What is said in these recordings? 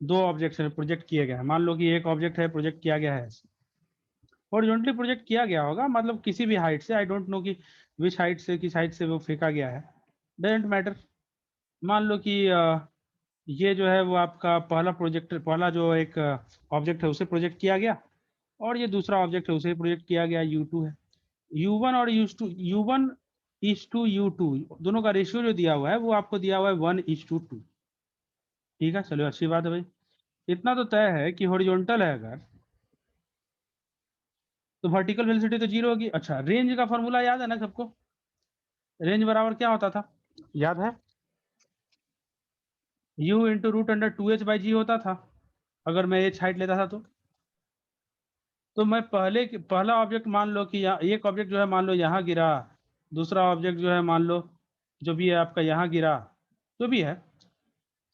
दो object project किए गए हैं, मान लो कि एक ऑब्जेक्ट है प्रोजेक्ट किया गया है, हॉरिजॉन्टली प्रोजेक्ट किया गया होगा, मतलब किसी भी हाइट से, आई डोंट नो कि विच हाइट से, किस हाइट से वो फेंका गया है, डजेंट मैटर। मान लो कि ये जो है वो आपका पहला प्रोजेक्ट, पहला जो एक ऑब्जेक्ट है उसे प्रोजेक्ट किया गया, और ये दूसरा ऑब्जेक्ट है उसे प्रोजेक्ट किया गया, U2 है। U1 और U1:U2 दोनों का रेशियो जो दिया हुआ है वो आपको दिया हुआ है 1:2। ठीक है, चलो अच्छी बात है भाई। इतना तो तय है कि हॉरिजॉन्टल है अगर, तो वर्टिकल वेलोसिटी तो 0 होगी। अच्छा, रेंज का फॉर्मूला याद है ना सबको? रेंज बराबर क्या होता था, याद है? U इंटू √2h/g होता था, अगर मैं h हाइट लेता था तो मैं पहला ऑब्जेक्ट मान लो कि यहाँ एक ऑब्जेक्ट जो है मान लो यहाँ गिरा, दूसरा ऑब्जेक्ट जो है मान लो जो भी है आपका यहाँ गिरा, जो भी है,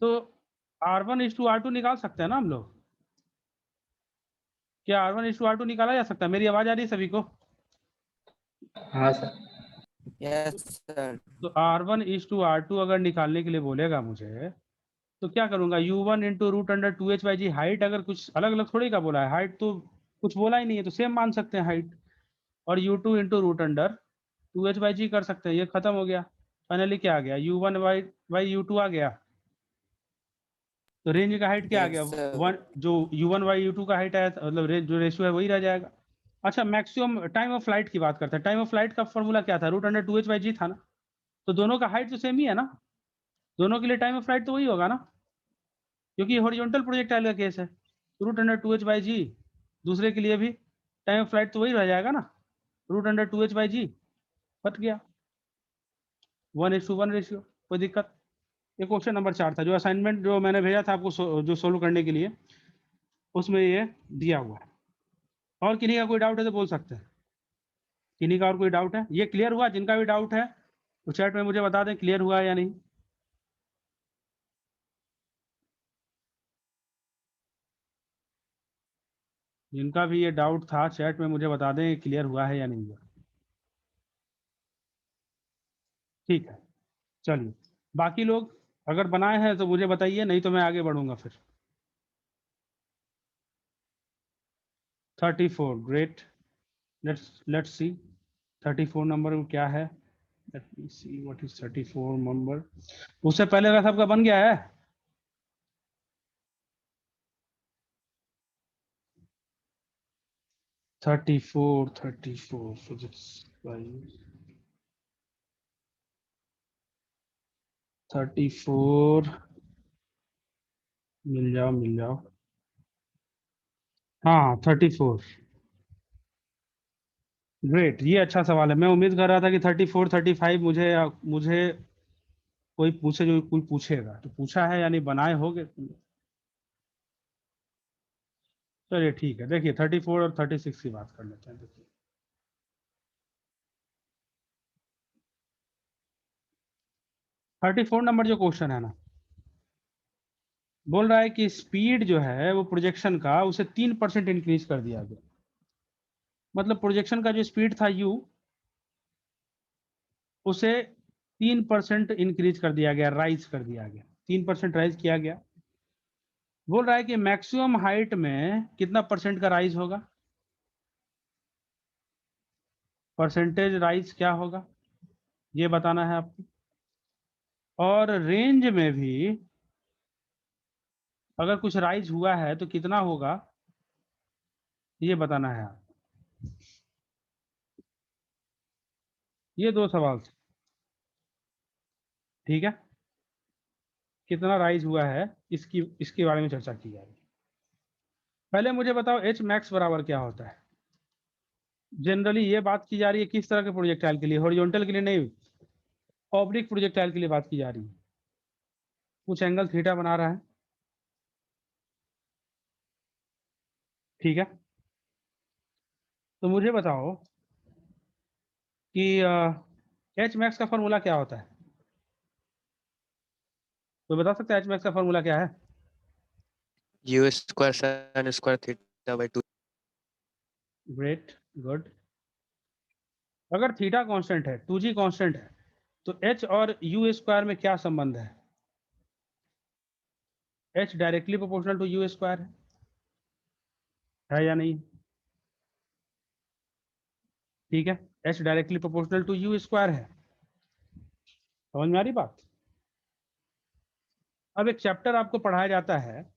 तो R1:R2 निकाल सकते हैं ना हम लोग? क्या R1:R2 निकाला जा सकता है? मेरी आवाज आ रही है सभी को? हाँ सर। Yes sir. तो R1:R2 अगर निकालने के लिए बोलेगा मुझे, तो क्या करूंगा, U1 इंटू √2h/g, हाइट अगर कुछ अलग अलग थोड़ी का बोला है, हाइट तो कुछ बोला ही नहीं है, तो सेम मान सकते हैं हाइट, और U2 इंटू √2h/g कर सकते हैं, ये खत्म हो गया। फाइनली क्या आ गया, U1/U2 आ गया। तो रेंज का हाइट क्या आ गया, यस सर। वन, जो U1/U2 का हाइट है, मतलब जो रेशियो है वही रह जाएगा। अच्छा, मैक्सिमम टाइम ऑफ फ्लाइट की बात करते हैं। टाइम ऑफ फ्लाइट का फॉर्मूला क्या था, √2h/g था ना, तो दोनों का हाइट तो सेम ही है ना, दोनों के लिए टाइम ऑफ फ्लाइट तो वही होगा ना, क्योंकि हॉरिजॉन्टल प्रोजेक्टाइल का केस है। √2h/g, दूसरे के लिए भी टाइम ऑफ फ्लाइट तो वही रह जाएगा ना, √2h/g, बच गया 1:1 रेशियो, कोई दिक्कत। ये क्वेश्चन नंबर 4 था, जो असाइनमेंट जो मैंने भेजा था आपको जो सोल्व करने के लिए, उसमें ये दिया हुआ है। और किन्हीं का कोई डाउट है तो बोल सकते हैं, किन्हीं का और कोई डाउट है? ये क्लियर हुआ? जिनका भी डाउट है तो चैट में मुझे बता दें क्लियर हुआ है या नहीं। जिनका भी ये डाउट था चैट में मुझे बता दें क्लियर हुआ है या नहीं हुआ। ठीक है, चलिए, बाकी लोग अगर बनाए हैं तो मुझे बताइए, नहीं तो मैं आगे बढ़ूंगा फिर। 34, ग्रेट, लेट्स सी 34 नंबर में क्या है। Let me see what is 34 number. उससे पहले का सबका बन गया है? थर्टी फोर फिजिक्स 34, मिल जाओ मिल जाओ। हाँ 34, ग्रेट, ये अच्छा सवाल है। मैं उम्मीद कर रहा था कि 34 35 मुझे मुझे कोई पूछे, जो कोई पूछेगा तो पूछा है, यानी बनाए होगे। चलिए ठीक है, देखिए 34 और 36 की बात कर लेते हैं। देखिए 34 नंबर जो क्वेश्चन है ना, बोल रहा है कि स्पीड जो है वो प्रोजेक्शन का, उसे 3% इंक्रीज कर दिया गया। मतलब प्रोजेक्शन का जो स्पीड था u, उसे 3% इंक्रीज कर दिया गया, राइज कर दिया गया, 3% राइज किया गया। बोल रहा है कि मैक्सिमम हाइट में कितना परसेंट का राइज होगा, परसेंटेज राइज क्या होगा ये बताना है आपको, और रेंज में भी अगर कुछ राइज हुआ है तो कितना होगा ये बताना है आप। ये दो सवाल थे, ठीक है, कितना राइज हुआ है इसके बारे में चर्चा की जाएगी। पहले मुझे बताओ एच मैक्स बराबर क्या होता है। जनरली ये बात की जा रही है किस तरह के प्रोजेक्टाइल के लिए, हॉरिजॉन्टल के लिए नहीं, ऑब्लिक प्रोजेक्टाइल के लिए बात की जा रही है। कुछ एंगल थीटा बना रहा है, ठीक है, तो मुझे बताओ कि एच मैक्स का फॉर्मूला क्या होता है, तो बता सकते हैं एच मैक्स का फॉर्मूला क्या है? U² sin² θ/2। Great, good. अगर थीटा कांस्टेंट है, 2g कांस्टेंट है, तो एच और यू स्क्वायर में क्या संबंध है? h directly proportional to u square है या नहीं? ठीक है, h directly proportional to u square है। समझ में आ रही बात? अब एक चैप्टर आपको पढ़ाया जाता है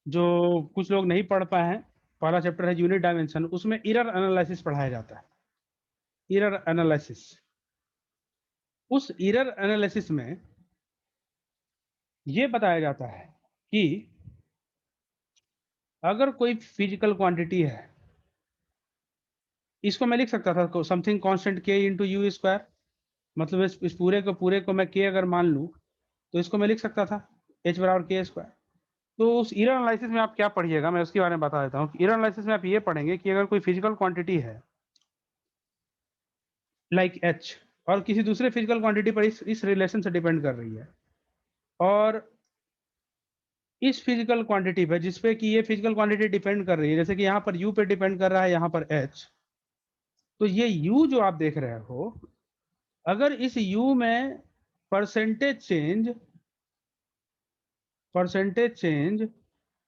जो कुछ लोग नहीं पढ़ पाए हैं, पहला चैप्टर है यूनिट डायमेंशन, उसमें एरर एनालिसिस पढ़ाया जाता है। एरर एनालिसिस, उस एरर एनालिसिस में ये बताया जाता है कि अगर कोई फिजिकल क्वांटिटी है, इसको मैं लिख सकता था something constant k into you square, मतलब इस पूरे को मैं k अगर मान लूं तो इसको मैं लिख सकता था h बराबर k स्क्वायर। तो उस एरर एनालिसिस में आप क्या पढ़िएगा, मैं उसके बारे में बता देता हूँ। एरर एनालिसिस में आप ये पढ़ेंगे कि अगर कोई फिजिकल क्वांटिटी है लाइक h और किसी दूसरे फिजिकल क्वांटिटी पर इस रिलेशन से डिपेंड कर रही है, और इस फिजिकल क्वांटिटी पे जिसपे कि ये फिजिकल क्वांटिटी डिपेंड कर रही है, जैसे कि यहाँ पर u पे डिपेंड कर रहा है, यहाँ पर h, तो ये u जो आप देख रहे हो, अगर इस u में परसेंटेज चेंज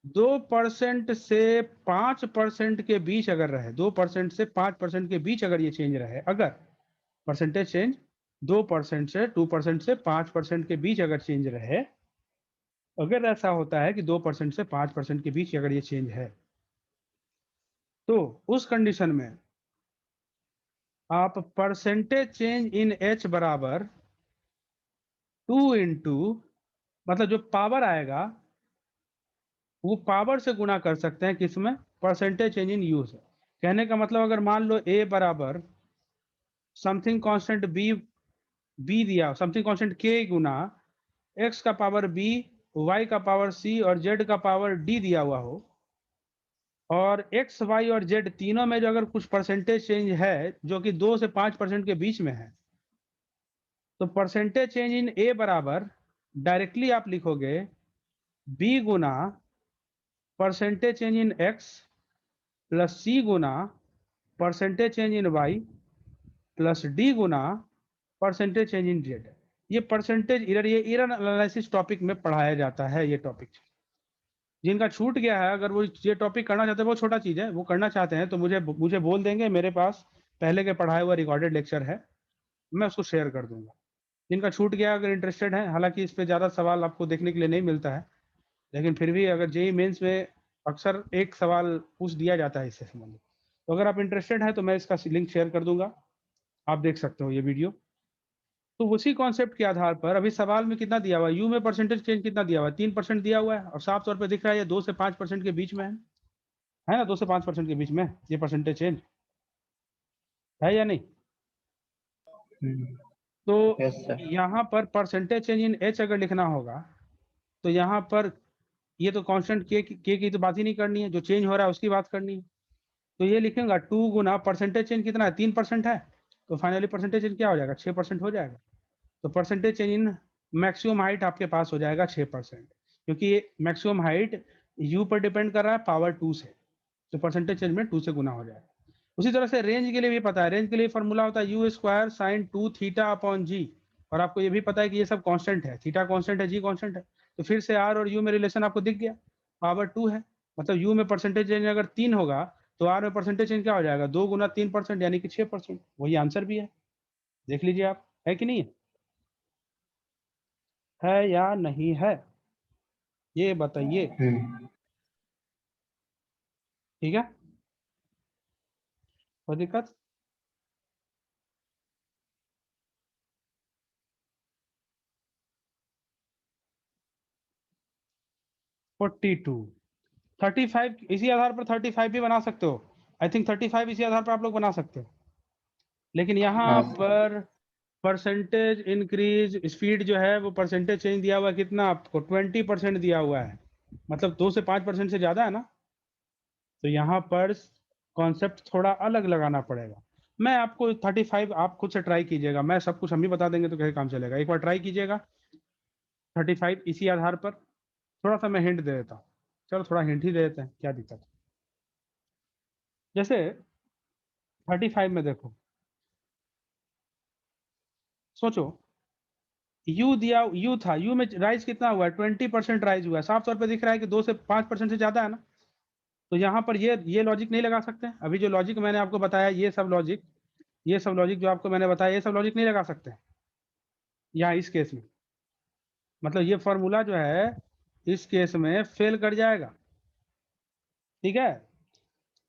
2% से 5% के बीच अगर रहे, 2% से 5% के बीच अगर ये चेंज रहे, अगर परसेंटेज चेंज 2% से 2% से 5% के बीच अगर चेंज रहे, अगर ऐसा होता है कि 2% से 5% के बीच अगर ये चेंज है, तो उस कंडीशन में आप परसेंटेज चेंज इन h बराबर 2 इंटू, मतलब जो पावर आएगा वो पावर से गुना कर सकते हैं, किसमें? परसेंटेज चेंज इन यू से। कहने का मतलब अगर मान लो a बराबर समथिंग कांस्टेंट b दिया, समथिंग कांस्टेंट k गुना x का पावर b, y का पावर c और z का पावर d दिया हुआ हो, और x, y और z तीनों में जो अगर कुछ परसेंटेज चेंज है जो कि 2 से 5% के बीच में है, तो परसेंटेज चेंज इन a बराबर डायरेक्टली आप लिखोगे b Guna percentage change in x plus c Guna percentage change in y plus d Guna percentage change in z। ये परसेंटेज एरर, ये एरर एनालिसिस टॉपिक में पढ़ाया जाता है। ये टॉपिक जिनका छूट गया है, अगर वो ये टॉपिक करना चाहते हैं, वो छोटा चीज़ है, वो करना चाहते हैं तो मुझे बोल देंगे, मेरे पास पहले के पढ़ाया हुआ रिकॉर्डेड लेक्चर है, मैं उसको शेयर कर दूंगा। जिनका छूट गया अगर इंटरेस्टेड है, हालांकि इस पर ज़्यादा सवाल आपको देखने के लिए नहीं मिलता है, लेकिन फिर भी अगर जेई मेंस में अक्सर एक सवाल पूछ दिया जाता है इससे संबंधित, तो अगर आप इंटरेस्टेड हैं तो मैं इसका लिंक शेयर कर दूंगा, आप देख सकते हो ये वीडियो। तो उसी कॉन्सेप्ट के आधार पर अभी सवाल में कितना दिया हुआ है, यू में परसेंटेज चेंज कितना दिया हुआ है? 3% दिया हुआ है, और साफ तौर पर दिख रहा है ये 2 से 5% के बीच में है ना? 2 से 5% के बीच में ये परसेंटेज चेंज है या नहीं? तो यस सर। यहाँ पर परसेंटेज चेंज इन एच अगर लिखना होगा तो यहाँ पर ये तो कांस्टेंट के की तो बात ही नहीं करनी है, जो चेंज हो रहा है उसकी बात करनी है। तो ये लिखेंगे 2 गुना परसेंटेज चेंज कितना है? 3% है, तो फाइनली परसेंटेज चेंज क्या हो जाएगा? 6% हो जाएगा। तो percentage change in maximum height आपके पास हो जाएगा 6%, क्योंकि ये मैक्सिमम हाइट यू पर डिपेंड कर रहा है पावर 2 से, तो परसेंटेज चेंज में 2 से गुना हो जाएगा। उसी तरह से रेंज के लिए भी पता है, रेंज के लिए फॉर्मूला होता है u square sine 2 theta upon g, और आपको ये भी पता है कि ये सब कांस्टेंट है, थीटा कांस्टेंट है, जी कांस्टेंट है, तो फिर से आर और यू में रिलेशन आपको दिख गया, पावर 2 है, मतलब यू में परसेंटेज चेंज अगर 3 होगा तो आर में परसेंटेज चेंज क्या हो जाएगा? 2 गुना 3% यानी कि 6%, वही आंसर भी है। देख लीजिए आप, है कि नहीं है या नहीं है, ये बताइए। ठीक है, कोई दिक्कत? फोर्टी टू, 35 इसी आधार पर 35 भी बना सकते हो। आई थिंक 35 इसी आधार पर आप लोग बना सकते हो, लेकिन यहाँ पर परसेंटेज इंक्रीज स्पीड जो है वो परसेंटेज चेंज दिया हुआ है कितना आपको? 20% दिया हुआ है, मतलब 2 से 5% से ज्यादा है ना, तो यहाँ पर कॉन्सेप्ट थोड़ा अलग लगाना पड़ेगा। मैं आपको 35 आप खुद से ट्राई कीजिएगा, मैं सब कुछ हम ही बता देंगे तो कैसे काम चलेगा, एक बार ट्राई कीजिएगा 35 इसी आधार पर। थोड़ा सा मैं हिंट दे देता हूँ, चलो थोड़ा हिंट ही दे देते हैं, क्या दिक्कत है। जैसे 35 में देखो, सोचो यू दिया, यू था, यू में राइज कितना हुआ है, 20% राइज हुआ है, साफ तौर पे दिख रहा है कि 2 से 5% से ज्यादा है ना। तो यहाँ पर ये लॉजिक नहीं लगा सकते। अभी जो लॉजिक मैंने आपको बताया, ये सब लॉजिक जो आपको मैंने बताया, ये सब लॉजिक नहीं लगा सकते यहाँ इस केस में। मतलब ये फॉर्मूला जो है इस केस में फेल कर जाएगा, ठीक है।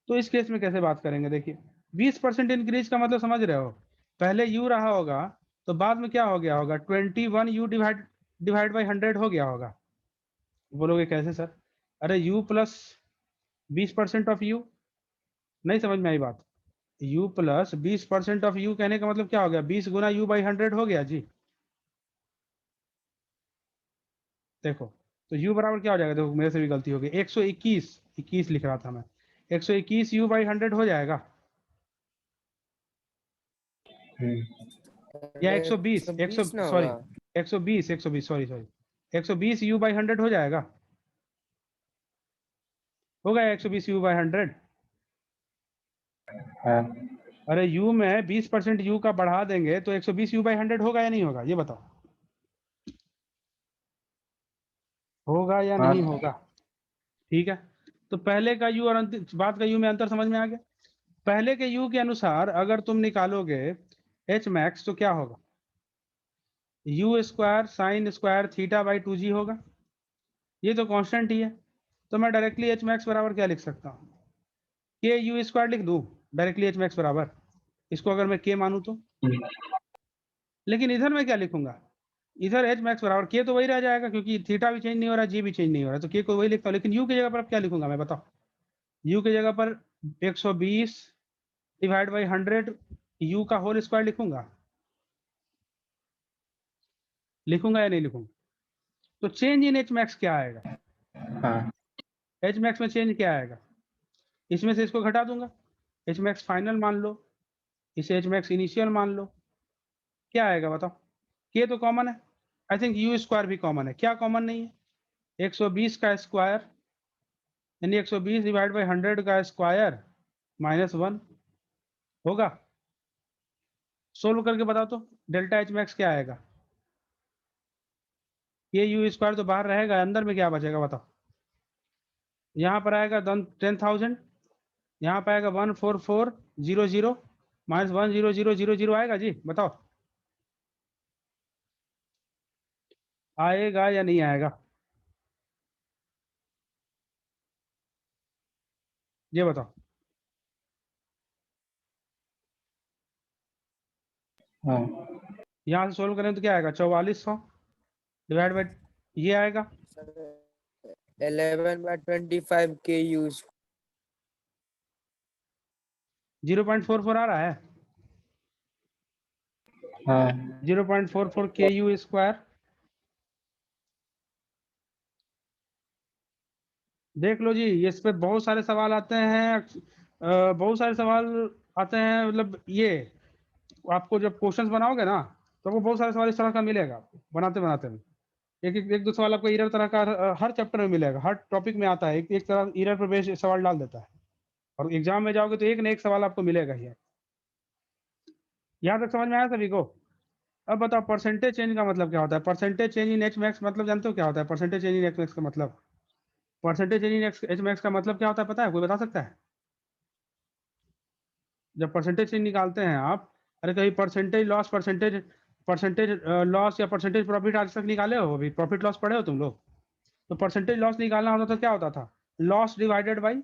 तो इस केस में कैसे बात करेंगे, देखिए 20% इंक्रीज का मतलब समझ रहे हो, पहले यू रहा होगा तो बाद में क्या हो गया होगा, 21 यू डिवाइड बाई 100 हो गया होगा। बोलोगे कैसे सर, अरे u प्लस 20% ऑफ यू, नहीं समझ में आई बात। u प्लस 20% ऑफ यू कहने का मतलब क्या हो गया, 20 गुना u बाई 100 हो गया जी। देखो तो u बराबर क्या हो जाएगा, देखो मेरे से भी गलती हो गई, 121 लिख रहा था मैं, 121 u बाई 100 हो जाएगा, या 120 100 ना सॉरी होगा। 120 सॉरी 120 u बाई 100 हो जाएगा, हो गया 120 u बाई 100। हाँ अरे u में 20% u का बढ़ा देंगे तो 120 u बाई 100 होगा या नहीं होगा, ये बताओ, होगा या हाँ नहीं होगा। ठीक है, तो पहले का u और बाद का u में अंतर समझ में आ गया। पहले के u के अनुसार अगर तुम निकालोगे h मैक्स तो क्या होगा, u square sine square theta by 2g होगा, ये तो कांस्टेंट ही है। तो मैं डायरेक्टली h मैक्स बराबर क्या लिख सकता हूँ, के यू स्क्वायर लिख दूँ डायरेक्टली h मैक्स बराबर, इसको अगर मैं k मानूँ तो। लेकिन इधर मैं क्या लिखूंगा, इधर एच मैक्स बराबर के तो वही रह जाएगा, क्योंकि थीटा भी चेंज नहीं हो रहा, जी भी चेंज नहीं हो रहा, तो के को वही लिखता हूँ। लेकिन यू की जगह पर अब क्या लिखूंगा मैं, बताओ। यू की जगह पर 120 डिवाइड बाई 100 यू का होल स्क्वायर लिखूंगा या नहीं लिखूंगा। तो चेंज इन एच मैक्स क्या आएगा, हाँ एच मैक्स में चेंज क्या आएगा, इसमें से इसको घटा दूंगा, एच मैक्स फाइनल मान लो, इसे एच मैक्स इनिशियल मान लो, क्या आएगा बताओ। के तो कॉमन है, आई थिंक यू स्क्वायर भी कॉमन है, क्या कॉमन नहीं है, 120 का स्क्वायर यानी 120 डिवाइड बाई 100 का स्क्वायर -1 होगा। सोल्व करके बताओ तो डेल्टा एच मैक्स क्या आएगा, ये यू स्क्वायर तो बाहर रहेगा, अंदर में क्या बचेगा बताओ। यहाँ पर आएगा 10,000, यहाँ पर आएगा 14400 -10000 आएगा जी, बताओ आएगा या नहीं आएगा, ये बताओ। हाँ यहाँ से सोल्व करें तो क्या आएगा, 4400 डिवाइड बाई ये आएगा 11/25 के यूज 0.44 आ रहा है, हाँ 0.44 के यू स्क्वायर। देख लो जी, इस पे बहुत सारे सवाल आते हैं, बहुत सारे सवाल आते हैं, मतलब ये आपको जब क्वेश्चंस बनाओगे ना तो वो बहुत सारे सवाल इस तरह का मिलेगा आपको बनाते बनाते में, एक दो सवाल आपको इरर तरह का हर चैप्टर में मिलेगा, हर टॉपिक में आता है, एक तरह इरर पर बेस्ड सवाल डाल देता है, और एग्जाम में जाओगे तो एक न एक सवाल आपको मिलेगा ही। यहाँ तक समझ में आया सभी को। अब बताओ परसेंटेज चेंज का मतलब क्या होता है, percentage change in H max मतलब जानते हो क्या होता है, percentage change in H max का मतलब, percentage change in H max का मतलब क्या होता है पता है, कोई बता सकता है। जब परसेंटेज चेंज निकालते हैं आप, अरे कहीं परसेंटेज लॉस या परसेंटेज प्रॉफिट आज तक निकाले हो, अभी प्रॉफिट लॉस पढ़े हो तुम लोग। तो परसेंटेज लॉस निकालना होता था, क्या होता था, loss divided by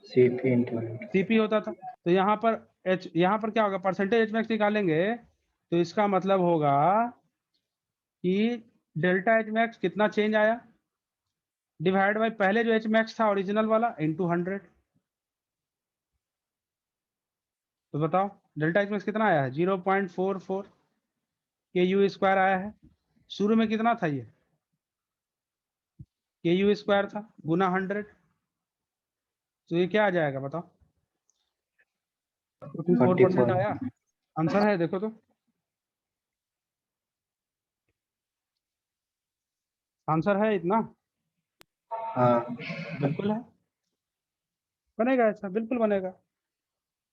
CP into CP होता था। तो यहाँ पर क्या होगा, परसेंटेज एच मैक्स निकालेंगे तो इसका मतलब होगा कि डेल्टा एच मैक्स कितना चेंज आया, डिवाइड बाई पहले जो एच मैक्स था ओरिजिनल वाला इंटू 100। तो बताओ डेल्टा एच मैक्स कितना आया है, 0.44 के यू स्क्वायर आया है। शुरू में कितना था ये, के यू स्क्वायर था गुना 100, तो ये क्या आ जाएगा बताओ, 44% 44। आया। आंसर है देखो तो, आंसर है इतना, हाँ बिल्कुल है, बनेगा ऐसा, बिल्कुल बनेगा,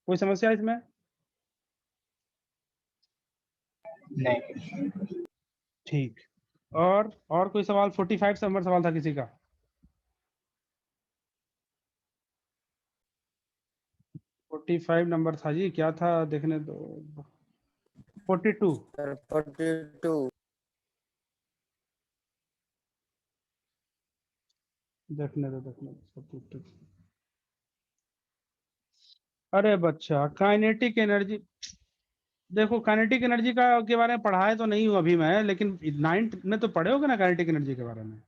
कोई समस्या इसमें। नहीं। ठीक। और कोई सवाल? 45 नंबर सवाल था किसी का? 45 नंबर था जी, क्या था देखने दो। 42। Sir, 42. देखने दो 42। अरे बच्चा, काइनेटिक एनर्जी, देखो काइनेटिक एनर्जी का के बारे में पढ़ाया तो नहीं हूँ अभी मैं, लेकिन 9th में तो पढ़े होगे ना काइनेटिक एनर्जी के बारे में।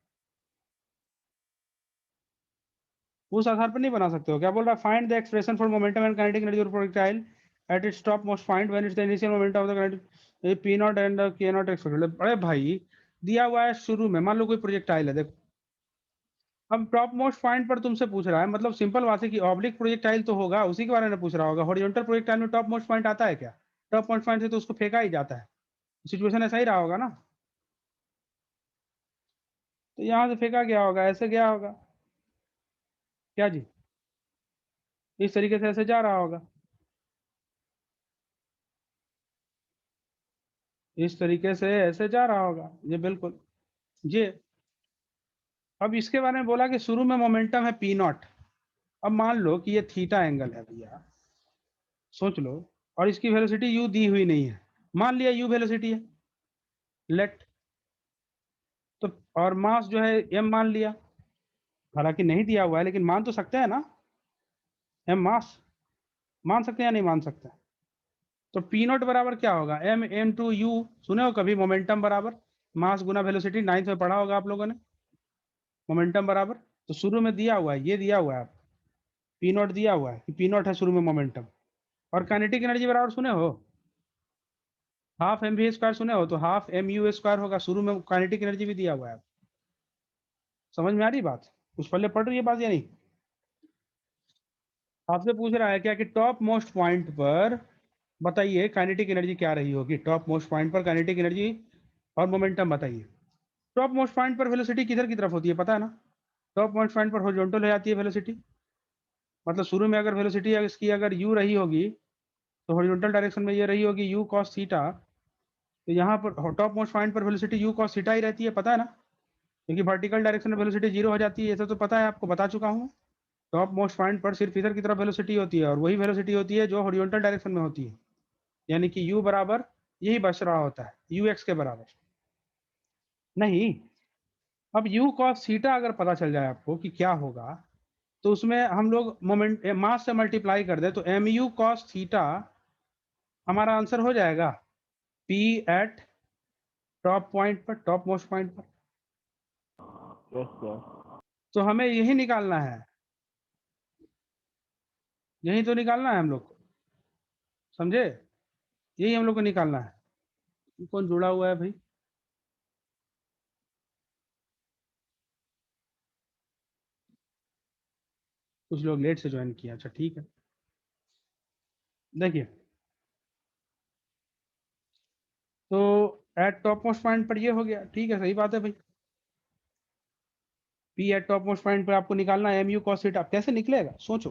उस आधार पर नहीं बना सकते हो। क्या बोल रहा है? Find the expression for momentum and kinetic energy of projectile at its top most point when it's the initial momentum of the kinetic P not and के नॉट एक्सपेक्टेड। अरे भाई, दिया हुआ है शुरू में, मान लो कोई प्रोजेक्टाइल है, देखो अब टॉप मोस्ट पॉइंट पर तुमसे पूछ रहा है, मतलब सिंपल बात है कि ऑब्लिक प्रोजेक्टाइल तो होगा, उसी के बारे में पूछ रहा होगा। हॉरिजॉन्टल प्रोजेक्टाइल में टॉप मोस्ट पॉइंट आता है क्या? टॉप मोस्ट पॉइंट से तो उसको फेंका ही जाता है। सिचुएशन ऐसा ही रहा होगा ना, तो यहाँ से फेंका गया होगा, ऐसे गया होगा क्या जी, इस तरीके से ऐसे जा रहा होगा, इस तरीके से ऐसे जा रहा होगा, ये बिल्कुल ये। अब इसके बारे में बोला कि शुरू में मोमेंटम है पी नॉट। अब मान लो कि ये थीटा एंगल है भैया, सोच लो, और इसकी वेलोसिटी यू दी हुई नहीं है, मान लिया यू वेलोसिटी है, लेट, तो और मास जो है एम मान लिया, हालांकि नहीं दिया हुआ है लेकिन मान तो सकते हैं ना, एम मास, मान सकते हैं या नहीं मान सकते? तो पी नॉट बराबर क्या होगा? एम टू यू, सुने हो कभी मोमेंटम बराबर मास गुना वेलोसिटी? 9th में पढ़ा होगा आप लोगों ने, मोमेंटम बराबर। तो शुरू में दिया हुआ है, ये दिया हुआ है आप, पी नॉट दिया हुआ है कि पी नॉट है शुरू में मोमेंटम, और काइनेटिक एनर्जी बराबर सुने हो, हाफ एम वी स्क्वायर सुने हो, तो हाफ एम यू स्क्वायर होगा, शुरू में काइनेटिक एनर्जी भी दिया हुआ है। समझ में आ रही बात? कुछ पहले पढ़ रही है बात या नहीं? आपसे पूछ रहा है क्या कि टॉप मोस्ट पॉइंट पर बताइए काइनेटिक एनर्जी क्या रही होगी, टॉप मोस्ट पॉइंट पर काइनेटिक एनर्जी और मोमेंटम बताइए। टॉप मोस्ट पॉइंट पर वेलोसिटी किधर की तरफ होती है पता है ना? टॉप मोस्ट पॉइंट पर हॉरिजॉन्टल हो जाती है वेलोसिटी, मतलब शुरू में अगर वेलोसिटी इसकी अगर यू रही होगी तो हॉरिजॉन्टल डायरेक्शन में ये रही होगी यू कॉस थीटा, तो यहाँ पर टॉप मोस्ट पॉइंट पर वेलोसिटी यू कॉस थीटा ही रहती है, पता है ना? क्योंकि वर्टिकल डायरेक्शन में वेलोसिटी 0 हो जाती है, ऐसा तो पता है आपको, बता चुका हूँ। टॉप मोस्ट पॉइंट पर सिर्फ इधर की तरफ वेलोसिटी होती है, और वही वेलोसिटी होती है जो हॉरिजॉन्टल डायरेक्शन में होती है, यानी कि u बराबर यही बच रहा होता है, यू एक्स के बराबर नहीं। अब u cos थीटा अगर पता चल जाए आपको कि क्या होगा, तो उसमें हम लोग मोमेंट मास से मल्टीप्लाई कर दे तो एम यू कॉस थीटा हमारा आंसर हो जाएगा p एट टॉप पॉइंट पर, टॉप मोस्ट पॉइंट पर। तो हमें यही निकालना है, यही तो निकालना है हम लोग को, समझे? यही हम लोग को निकालना है। कौन जुड़ा हुआ है भाई? कुछ लोग लेट से ज्वाइन किया, अच्छा ठीक है। देखिए, तो एट टॉप मोस्ट पॉइंट पर ये हो गया, ठीक है, सही बात है भाई। P eight top most point पर आपको निकालना है एम यू कॉस थीटा। कैसे निकलेगा सोचो,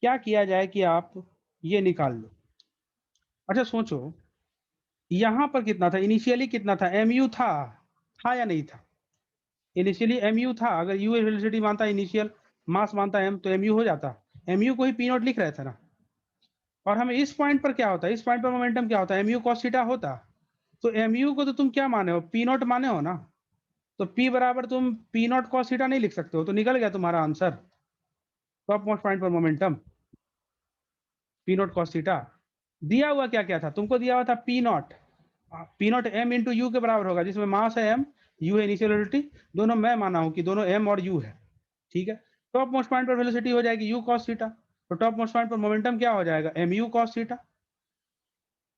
क्या किया जाए कि आप ये निकाल लो। अच्छा सोचो, यहाँ पर कितना था इनिशियली, कितना था? एम यू था या नहीं था? इनिशियली एम यू था, अगर यू वेलोसिटी मानता, इनिशियल मास मानता एम, तो एम यू हो जाता। एम यू को ही पी नॉट लिख रहे थे ना, और हमें इस पॉइंट पर क्या होता है, इस पॉइंट पर मोमेंटम क्या होता है? एम यू कॉस थीटा होता। तो एम यू को तो तुम क्या माने हो? पी नॉट माने हो ना, तो P बराबर तुम पी नॉट कॉस थीटा नहीं लिख सकते हो, तो निकल गया तुम्हारा आंसर, टॉप मोस्ट पॉइंट पर momentum p not cos theta. दिया हुआ क्या क्या था तुमको? दिया हुआ था p not m into u के बराबर होगा, जिसमें मास है एम, यू है इनिशियल वेलोसिटी, दोनों मैं माना हूं कि दोनों एम और यू है, ठीक है। टॉप मोस्ट पॉइंट पर वेलोसिटी हो जाएगी यू कॉस थीटा, तो टॉप मोस्ट पॉइंट पर मोमेंटम क्या हो जाएगा? M u cos theta,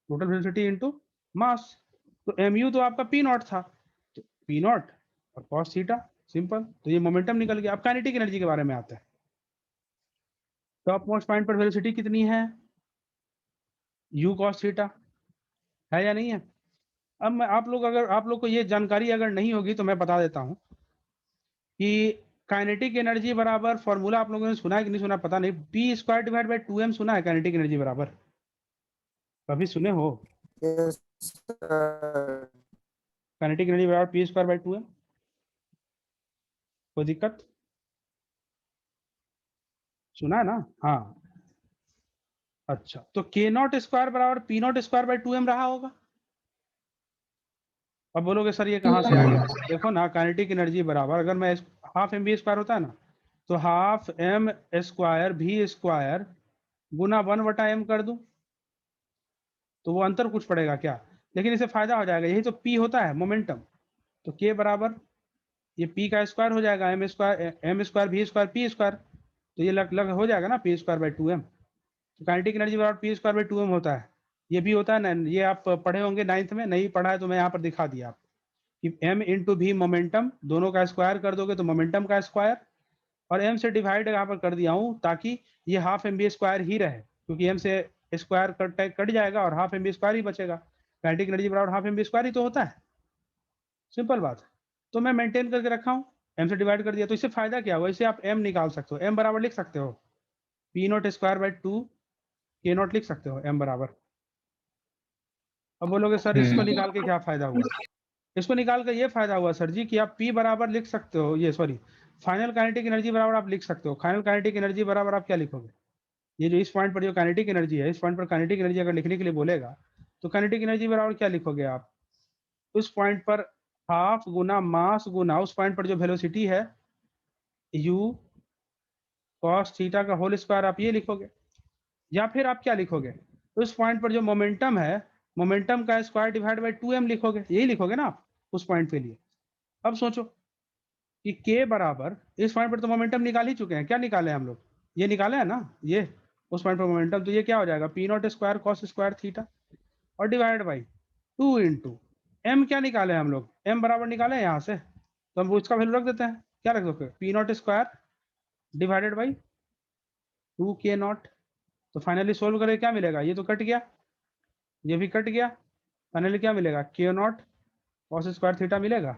total velocity into mass. तो एम यू तो आपका पी नॉट था, तो पी नॉट और कॉस थीटा, सिंपल। तो ये मोमेंटम निकल गया। अब काइनेटिक एनर्जी के बारे में आता है। टॉप मोस्ट पॉइंट पर वेलोसिटी कितनी है? यू कॉस थीटा, है या नहीं है? अब मैं आप लोग को ये जानकारी अगर नहीं होगी तो मैं बता देता हूं कि काइनेटिक एनर्जी बराबर फॉर्मूला आप लोगों ने सुना है कि नहीं सुना पता नहीं, P square divide by 2m सुना है काइनेटिक एनर्जी बराबर? कभी सुने हो? Yes, sir. काइनेटिक एनर्जी बराबर पी स्क्वायर बाई 2m। कोई दिक्कत? सुना है ना? हाँ, अच्छा, तो के नॉट स्क्वायर बराबर P not square by 2m रहा होगा। अब बोलोगे सर ये कहाँ से आ गया? देखो ना, काइनेटिक एनर्जी बराबर, अगर मैं हाफ एम बी स्क्वायर होता है ना, तो हाफ एम स्क्वायर भी स्क्वायर गुना 1/m कर दूं, तो वो अंतर कुछ पड़ेगा क्या? लेकिन इसे फायदा हो जाएगा, यही तो पी होता है मोमेंटम। तो के बराबर ये पी का स्क्वायर हो जाएगा, एम स्क्वायर भी स्क्वायर पी स्क्वायर, तो ये लग हो जाएगा ना पी स्क्वायर बाई 2m। तो काइनेटिक एनर्जी बराबर पी स्क्वायर बाई 2m होता है। ये भी होता है ना, ये आप पढ़े होंगे 9th में, नहीं पढ़ा है तो मैं यहाँ पर दिखा दिया आपको कि m इंटू भी मोमेंटम, दोनों का स्क्वायर कर दोगे तो मोमेंटम का स्क्वायर, और m से डिवाइड यहाँ पर कर दिया हूँ ताकि ये हाफ एम बी स्क्वायर ही रहे, क्योंकि m से स्क्वायर कट जाएगा और हाफ एम बी स्क्वायर ही बचेगा। काइनेटिक एनर्जी बराबर हाफ एम बी स्क्वायर ही तो होता है, सिंपल बात है। तो मैं मेंटेन करके रखा हूँ, m से डिवाइड कर दिया, तो इससे फायदा क्या हुआ? इससे आप m निकाल सकते हो, m बराबर लिख सकते हो पी नॉट स्क्वायर बाई 2 के नॉट लिख सकते हो m बराबर। अब बोलोगे सर इसको निकाल के क्या फायदा हुआ? इसको निकाल कर ये फायदा हुआ सर जी कि आप P बराबर लिख सकते हो, ये सॉरी, फाइनल काइनेटिक एनर्जी बराबर आप लिख सकते हो। फाइनल काइनेटिक एनर्जी बराबर आप क्या लिखोगे? ये जो इस पॉइंट पर जो काइनेटिक एनर्जी है, इस पॉइंट पर काइनेटिक एनर्जी अगर लिखने के लिए बोलेगा तो काइनेटिक एनर्जी बराबर क्या लिखोगे आप? उस पॉइंट पर हाफ गुना मास गुना उस पॉइंट पर जो वेलोसिटी है u cos थीटा का होल स्क्वायर, आप ये लिखोगे। या फिर आप क्या लिखोगे? उस पॉइंट पर जो मोमेंटम है, मोमेंटम का स्क्वायर डिवाइड बाई 2m लिखोगे, यही लिखोगे ना आप उस पॉइंट के लिए। अब सोचो कि k बराबर, इस पॉइंट पर तो मोमेंटम निकाल ही चुके हैं, क्या निकाले हम लोग? ये निकाले हैं ना, ये उस पॉइंट पर मोमेंटम, तो ये क्या हो जाएगा? P not square cos square theta और डिवाइड बाई 2 इंटू एम। क्या निकाले हम लोग? m बराबर निकाले यहाँ से, तो हम उसका वैल्यू रख देते हैं। क्या रख दोगे? P not square divided by 2 के नॉट। तो फाइनली सोल्व करें क्या मिलेगा? ये तो कट गया, ये भी कट गया, फाइनली क्या मिलेगा? के नॉट कॉस स्क्वायर थीटा मिलेगा।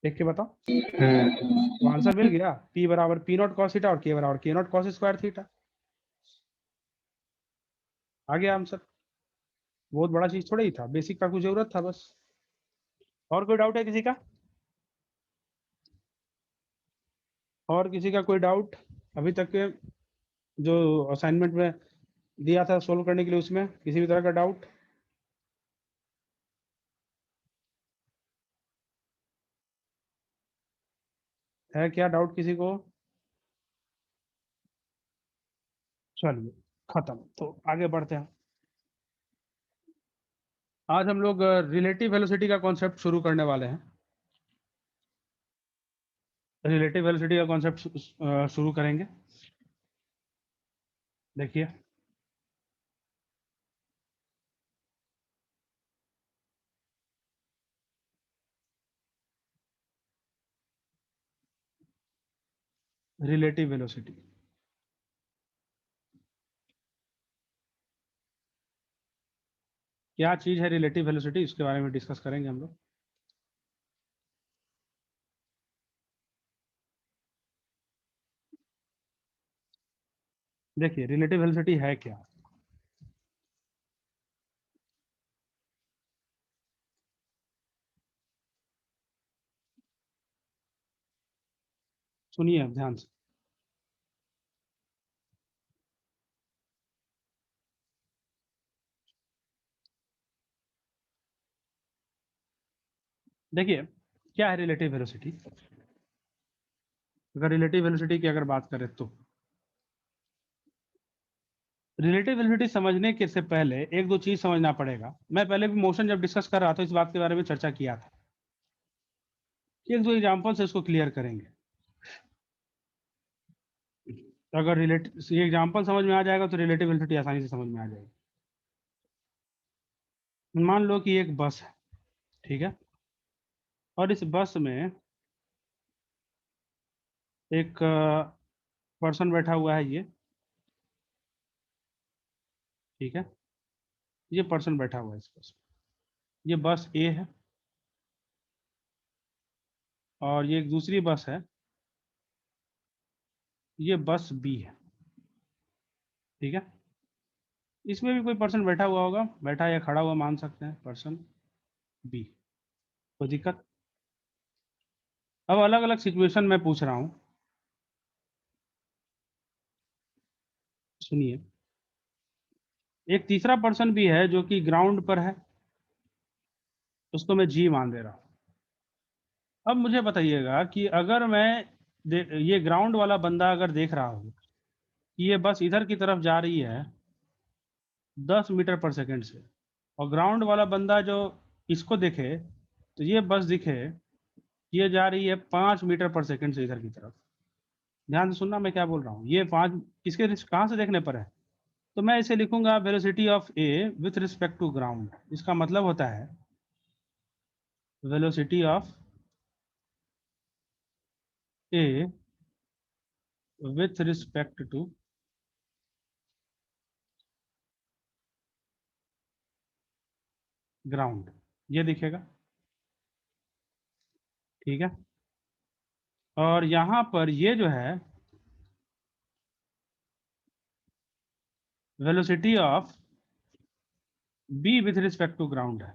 देख के बताओ, तो आंसर मिल गया, P बराबर पी नॉट कॉस थीटा और के बराबर के नॉट कॉस स्क्वायर थीटा। आ गया आंसर, बहुत बड़ा चीज थोड़ा ही था, बेसिक का कुछ जरूरत था बस। और कोई डाउट है किसी का? और किसी का कोई डाउट अभी तक के जो असाइनमेंट में दिया था सोल्व करने के लिए, उसमें किसी भी तरह का डाउट? है क्या डाउट किसी को? चलिए खत्म, तो आगे बढ़ते हैं। आज हम लोग रिलेटिव वेलोसिटी का कॉन्सेप्ट शुरू करने वाले हैं। रिलेटिव वेलोसिटी का कॉन्सेप्ट शुरू करेंगे। देखिए, रिलेटिव वेलोसिटी क्या चीज है? रिलेटिव वेलोसिटी, इसके बारे में डिस्कस करेंगे हम लोग। देखिए, रिलेटिव वेलोसिटी है क्या? सुनिए अब ध्यान से। देखिए, क्या है रिलेटिव वेलोसिटी? अगर रिलेटिव वेलोसिटी की अगर बात करें तो रिलेटिव वेलोसिटी समझने के से पहले एक दो चीज समझना पड़ेगा। मैं पहले भी मोशन जब डिस्कस कर रहा था इस बात के बारे में चर्चा किया था। एक दो एग्जांपल से इसको क्लियर करेंगे। अगर रिलेटिव ये एग्जांपल समझ में आ जाएगा तो रिलेटिव वेलोसिटी आसानी से समझ में आ जाएगी। मान लो कि एक बस है, ठीक है, और इस बस में एक पर्सन बैठा हुआ है, ये ठीक है, ये पर्सन बैठा हुआ है इस बस में। ये बस ए है और ये एक दूसरी बस है, ये बस बी है, ठीक है। इसमें भी कोई पर्सन बैठा हुआ होगा, बैठा या खड़ा हुआ मान सकते हैं, पर्सन बी। कोई दिक्कत? अब अलग अलग सिचुएशन में पूछ रहा हूं, सुनिए। एक तीसरा पर्सन भी है जो कि ग्राउंड पर है, उसको मैं जी मान दे रहा हूं। अब मुझे बताइएगा कि अगर मैं ये ग्राउंड वाला बंदा अगर देख रहा हूं कि ये बस इधर की तरफ जा रही है 10 मीटर पर सेकंड से, और ग्राउंड वाला बंदा जो इसको देखे तो ये बस दिखे ये जा रही है 5 मीटर पर सेकंड से इधर की तरफ। ध्यान से सुनना मैं क्या बोल रहा हूँ। ये 5 किसके कहाँ से देखने पर है? तो मैं इसे लिखूंगा velocity of A with respect to ground. इसका मतलब होता है velocity of A with respect to ground, ये दिखेगा, ठीक है। और यहां पर ये जो है velocity of B with respect to ground है,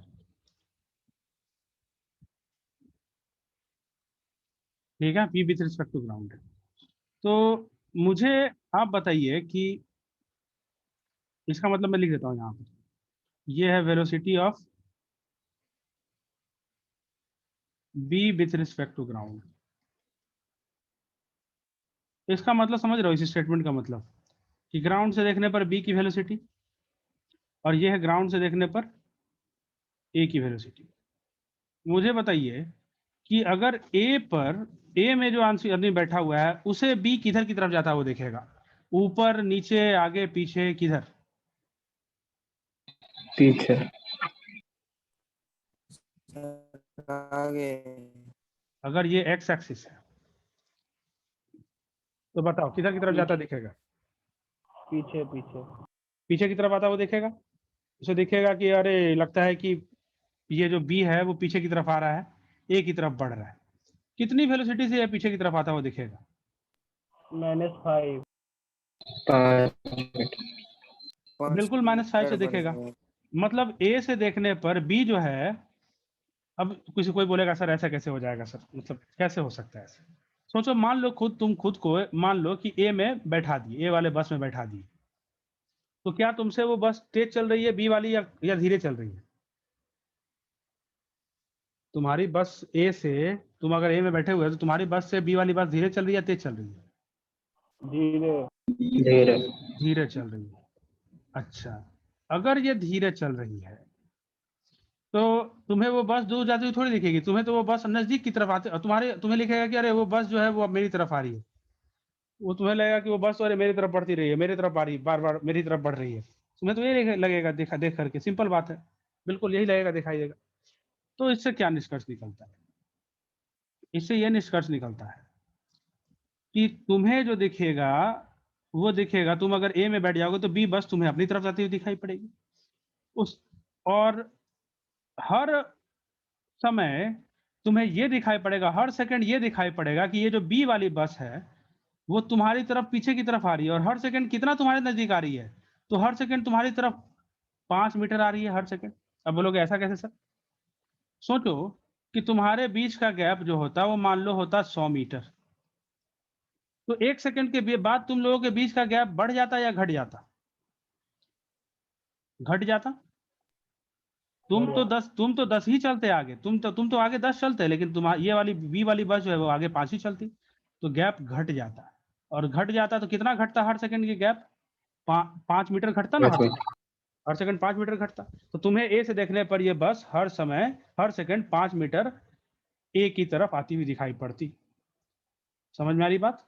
ठीक है। B with respect to ground है। तो मुझे आप बताइए कि इसका मतलब मैं लिख देता हूँ यहाँ पर, ये है velocity of B with respect to ground. इसका मतलब समझ रहे हो इस स्टेटमेंट का मतलब, कि ग्राउंड से देखने पर बी की वेलोसिटी और ये है ग्राउंड से देखने पर ए की वेलोसिटी। मुझे बताइए कि अगर ए पर, ए में जो आदमी बैठा हुआ है उसे बी किधर की तरफ जाता है वो देखेगा, ऊपर नीचे आगे पीछे किधर? पीछे। आगे। अगर ये एक्स एक्सिस है तो बताओ किधर की तरफ जाता दिखेगा? पीछे पीछे। पीछे की तरफ आता वो देखेगा। उसे दिखेगा कि अरे लगता है कि ये जो बी है वो पीछे की तरफ आ रहा है, ए की तरफ बढ़ रहा है। कितनी वेलोसिटी से ये पीछे की तरफ आता वो दिखेगा? -5। बिल्कुल -5 से दिखेगा। मतलब ए से देखने पर बी जो है, अब किसी कोई बोलेगा सर ऐसा कैसे हो जाएगा सर, मतलब कैसे हो सकता है ऐसे? सोचो, मान लो तुम खुद को मान लो कि ए में बैठा दिए, ए वाले बस में बैठा दिए, तो क्या तुमसे वो बस तेज चल रही है बी वाली या धीरे चल रही है? तुम्हारी बस ए से, तुम अगर ए में बैठे हुए हो तो तुम्हारी बस से बी वाली बस धीरे चल रही है तेज चल रही है? धीरे। धीरे चल रही है। अच्छा, अगर ये धीरे चल रही है तो तुम्हें वो बस दूर जाती हुई थोड़ी दिखेगी, तुम्हें तो वो बस नजदीक की तरफ आते, तुम्हें लिखेगा कि अरे वो बस जो है वो अब मेरी तरफ आ रही है। वो तुम्हें लगेगा कि वो बस अरे मेरी तरफ बढ़ती रही है, मेरी तरफ आ रही है, बार बार मेरी तरफ बढ़ रही है। तुम्हें तो ये लगेगा देखा देख करके, सिंपल बात है, बिल्कुल यही लगेगा, दिखाई देगा। तो इससे क्या निष्कर्ष निकलता है? इससे यह निष्कर्ष निकलता है कि तुम्हें जो दिखेगा वो दिखेगा, तुम अगर ए में बैठ जाओगे तो बी बस तुम्हें अपनी तरफ जाती हुई दिखाई पड़ेगी उस, और हर समय तुम्हें ये दिखाई पड़ेगा, हर सेकंड ये दिखाई पड़ेगा कि ये जो बी वाली बस है वो तुम्हारी तरफ पीछे की तरफ आ रही है, और हर सेकंड कितना तुम्हारे नजदीक आ रही है? तो हर सेकंड तुम्हारी तरफ 5 मीटर आ रही है हर सेकंड। अब बोलोगे ऐसा कैसे सर? सोचो कि तुम्हारे बीच का गैप जो होता वो मान लो होता 100 मीटर, तो एक सेकंड के बाद तुम लोगों के बीच का गैप बढ़ जाता या घट जाता? घट जाता। तुम तो 10 ही चलते आगे, तुम तो आगे 10 चलते, लेकिन तुम्हारी ये वाली बी वाली बस जो है वो आगे 5 ही चलती, तो गैप घट जाता। और घट जाता तो कितना घटता हर सेकंड की गैप? 5 मीटर घटता ना हर सेकंड 5 मीटर घटता। तो तुम्हें ए से देखने पर ये बस हर समय हर सेकंड 5 मीटर ए की तरफ आती हुई दिखाई पड़ती। समझ में आ रही बात?